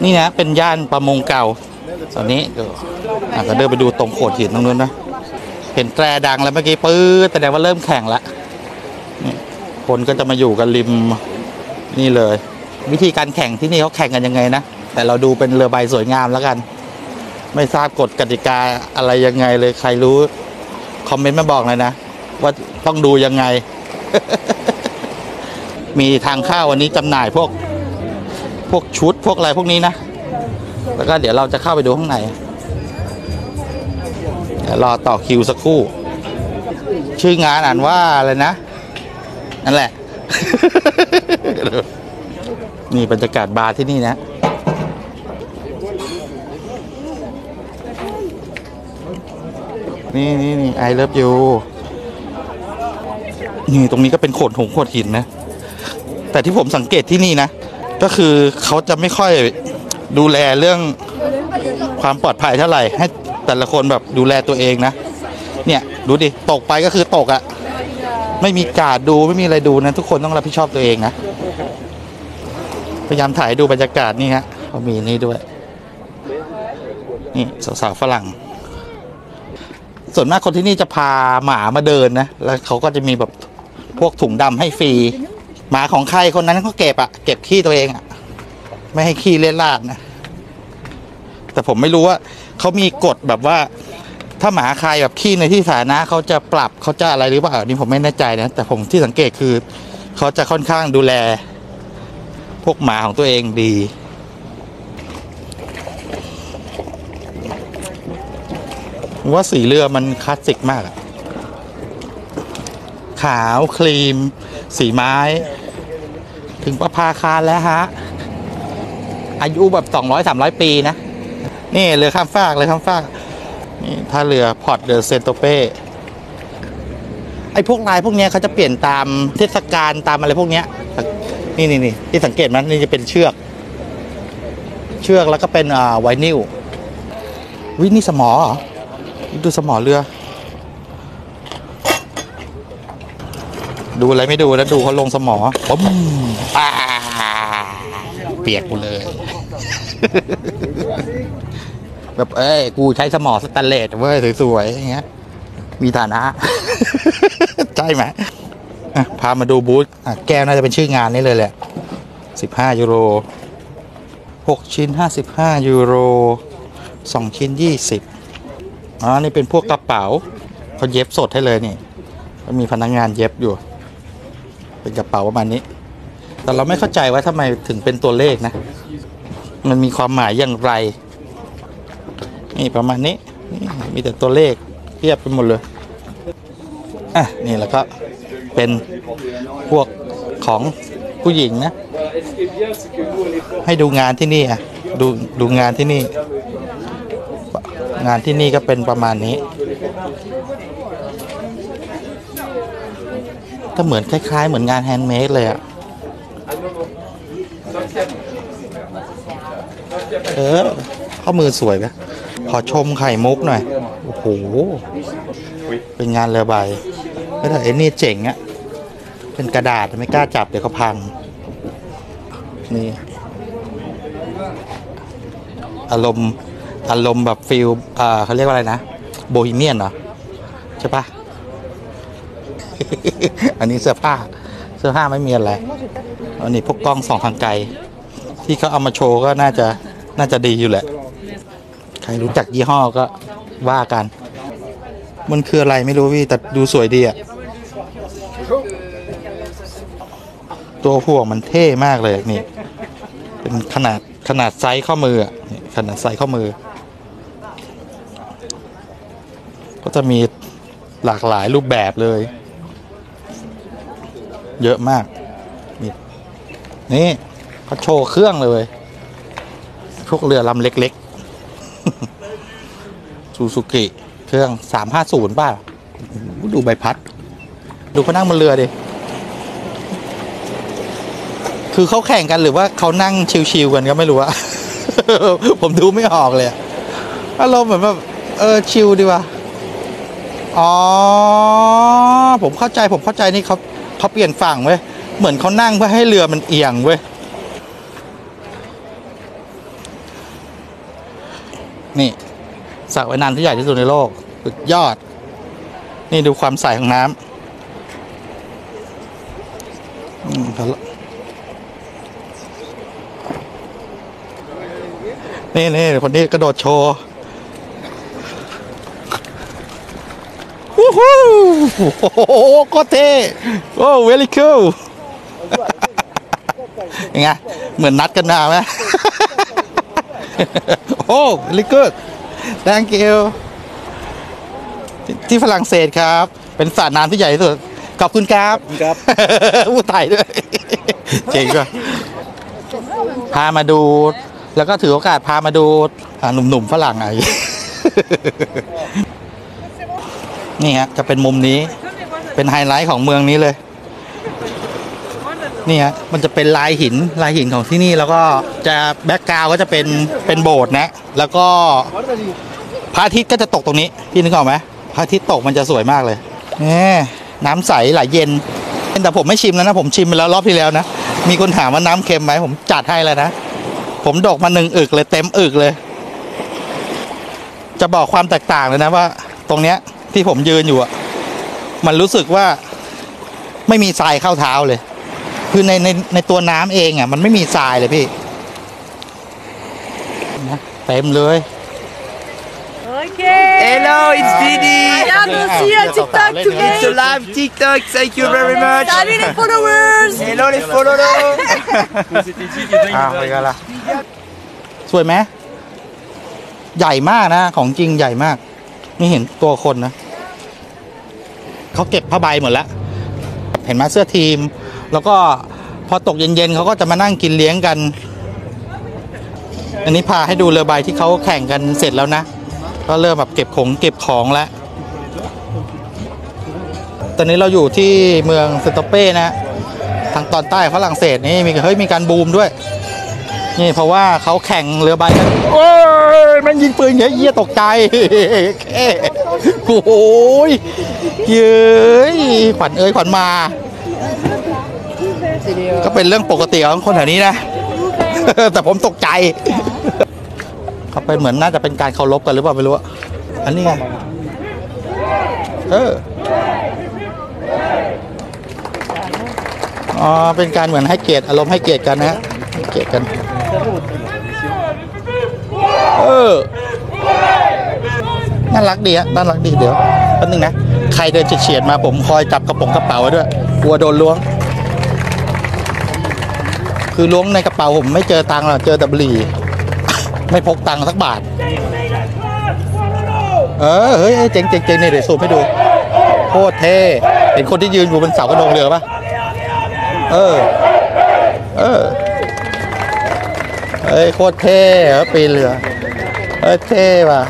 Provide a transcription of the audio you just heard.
นี่นะเป็นย่านประมงเก่าตอนนี้ก็เดินไปดูตรงโขดหินตรงนู้นนะเห็นแตรดังแล้วเมื่อกี้ปื๊ดแสดงว่าเริ่มแข่งละคนก็จะมาอยู่กันริมนี่เลยวิธีการแข่งที่นี่เขาแข่งกันยังไงนะแต่เราดูเป็นเรือใบสวยงามแล้วกันไม่ทราบกฎกติกาอะไรยังไงเลยใครรู้คอมเมนต์มาบอกเลยนะว่าต้องดูยังไง มีทางเข้าวันนี้จำหน่ายพวกชุดพวกอะไรพวกนี้นะแล้วก็เดี๋ยวเราจะเข้าไปดูข้างในเดี๋ยวรอต่อคิวสักครู่ชื่องานอ่านว่าอะไรนะนั่นแหละ นี่บรรยากาศบาร์ที่นี่นะนี่ไอเลิฟยูนี่ตรงนี้ก็เป็นโขดหินนะแต่ที่ผมสังเกตที่นี่นะก็คือเขาจะไม่ค่อยดูแลเรื่องความปลอดภัยเท่าไหร่ให้แต่ละคนแบบดูแลตัวเองนะเนี่ยดูดิตกไปก็คือตกอะไม่มีการดูไม่มีอะไรดูนะทุกคนต้องรับผิดชอบตัวเองนะพยายามถ่ายดูบรรยากาศนี่ฮะเขามีนี่ด้วยนี่สาวๆฝรั่งส่วนมากคนที่นี่จะพาหมามาเดินนะแล้วเขาก็จะมีแบบพวกถุงดำให้ฟรีหมาของใครคนนั้นเขาเก็บขี้ตัวเองอะไม่ให้ขี้เล่นลาดนะแต่ผมไม่รู้ว่าเขามีกฎแบบว่าถ้าหมาใครแบบขี้ในที่สาธารณะเขาจะปรับเขาจะอะไรหรือเปล่านี่ผมไม่แน่ใจนะแต่ผมที่สังเกตคือเขาจะค่อนข้างดูแลพวกหมาของตัวเองดีว่าสีเรือมันคลาสสิกมากอะขาวครีมสีไม้ถึงประภาคารแล้วฮะอายุแบบ200-300 ปีนะนี่เรือข้ามฟากนี่ท่าเรือพอร์ตเดอเซนโตเป้ไอ้พวกลายพวกนี้เขาจะเปลี่ยนตามเทศกาลตามอะไรพวกนี้นี่ที่สังเกตมันนี่จะเป็นเชือกแล้วก็เป็นไวนิลวินี่สมอเหรอดูสมอเรือดูอะไรไม่ดูแล้วดูเขาลงสมอปุ๊บเปียกกูเลย แบบกูใช้สมอสแตนเลสเว้ยสวยๆอย่างเงี้ยมีฐานะ ใช่ไหมพามาดูบูธแก้วน่าจะเป็นชื่องานนี้เลยแหละ15 ยูโร6 ชิ้น55 ยูโร2 ชิ้น20นี่เป็นพวกกระเป๋าเขาเย็บสดให้เลยนี่มีพนักงานเย็บอยู่เป็นกระเป๋าประมาณนี้แต่เราไม่เข้าใจว่าทำไมถึงเป็นตัวเลขนะมันมีความหมายอย่างไรนี่ประมาณนี้มีแต่ตัวเลขเทียบไปหมดเลยนี่แล้วก็เป็นพวกของผู้หญิงนะให้ดูงานที่นี่ดูงานที่นี่ก็เป็นประมาณนี้ก็เหมือนคล้ายๆเหมือนงานแฮนด์เมดเลยข้อมือสวยไหมขอชมไข่มุกหน่อยโอ้โหเป็นงานเรือใบแต่ไอ้นี่เจ๋งอะเป็นกระดาษไม่กล้าจับเดี๋ยวเขาพังนี่อารมณ์แบบฟิลเขาเรียกว่าอะไรนะโบฮีเมียนเหรอใช่ปะ อันนี้เสื้อผ้าไม่มีอะไรอันนี้พวกกล้องส่องทางไกลที่เขาเอามาโชว์ก็น่าจะดีอยู่แหละใครรู้จักยี่ห้อก็ว่ากันมันคืออะไรไม่รู้พี่แต่ดูสวยดีอะตัวพวกมันเท่มากเลยนี่เป็นขนาดไซส์ข้อมือขนาดไซส์ข้อมือก็จะมีหลากหลายรูปแบบเลยเยอะมากนี่เขาโชว์เครื่องเลยพวกเรือลำเล็กๆซูซูกิเครื่อง350ป่ะดูใบพัดดูเขานั่งบนเรือดิคือเขาแข่งกันหรือว่าเขานั่งชิวๆกันก็ไม่รู้อะ ผมดูไม่ออกเลยอารมณ์เหมือนแบบชิลดีว่ะผมเข้าใจนี่เขาเปลี่ยนฝั่งเว้ยเหมือนเขานั่งเพื่อให้เรือมันเอียงเว้ย นี่สระว่ายน้ำที่ใหญ่ที่สุดในโลกสุดยอดนี่ดูความใสของน้ำนี่คนนี้กระโดดโชว์วู้ฮู้โอ้โหโคตรเท่โอ้ very cool ยังไงเหมือนนัดกันมาไหม โอ้ very good thank you ที่ฝรั่งเศสครับ เป็นสระน้ำที่ใหญ่ที่สุดขอบคุณครับพูดไทยด้วย เจ๋งด้วยพามาดูแล้วก็ถือโอกาสพามาดูหนุ่มๆฝรั่งไง นี่ฮะจะเป็นมุมนี้เป็นไฮไลท์ของเมืองนี้เลยนี่ฮะมันจะเป็นลายหินของที่นี่แล้วก็จะแบ็กกราวด์ก็จะเป็นโบสถ์นะแล้วก็พระอาทิตย์ก็จะตกตรงนี้พี่นึกออกไหมพระอาทิตย์ตกมันจะสวยมากเลยน้ำใสไหลเย็นแต่ผมไม่ชิมแล้วนะผมชิมไปแล้วรอบที่แล้วนะมีคนถามว่าน้ำเค็มไหมผมจัดให้แล้วนะผมดกมา1 อึกเลยเต็มอึกเลยจะบอกความแตกต่างเลยนะว่าตรงเนี้ยที่ผมยืนอยู่อ่ะมันรู้สึกว่าไม่มีทรายเข้าเท้าเลยคือในตัวน้ำเองอ่ะมันไม่มีทรายเลยพี่นะเต็มเลย Okay. Hello, it's Didi. I am aussi un TikTok today. It's a live TikTok. Thank you very much. Salut les followers. Hello les followers. ไปกันละสวยไหมใหญ่มากนะของจริงใหญ่มากนี่เห็นตัวคนนะเขาเก็บผ้าใบหมดแล้วเห็นไหมเสื้อทีมแล้วก็พอตกเย็นๆเขาก็จะมานั่งกินเลี้ยงกันอันนี้พาให้ดูเรือใบที่เขาแข่งกันเสร็จแล้วนะก็เริ่มแบบเก็บของแล้วตอนนี้เราอยู่ที่เมืองเซนโตเป้นะทางตอนใต้ฝรั่งเศสนี่มีการบูมด้วยนี่เพราะว่าเขาแข่งเรือใบกันโอ้ยมันยิงปืนเหี้ยตกใจโอ้ยเย้ยขวัญมาก็เป็นเรื่องปกติของคนแถวนี้นะ แต่ผมตกใจเขาเป็นเหมือนน่าจะเป็นการเคารพกันหรือเปล่าไม่รู้อันนี้ไงอ๋อเป็นการเหมือนให้เกียรติอารมณ์ให้เกียรติกันนะให้เกียรติกันน่ารักดีน่ารักดีเดี๋ยวแป๊บนึงนะใครเดินเฉียดมาผมคอยจับกระเป๋าไว้ด้วยกลัวโดนล้วงคือล้วงในกระเป๋าผมไม่เจอตังค์หรอกเจอแต่บุหรี่ไม่พกตังค์สักบาทเฮ้ยเจ๋งนี่เดี๋ยวซูมให้ดูโคตรเท่เห็นคนที่ยืนอยู่บนเสากระโดงเรือปะเฮ้ยโคตรเท่ปีนเรือเท่ว่ะ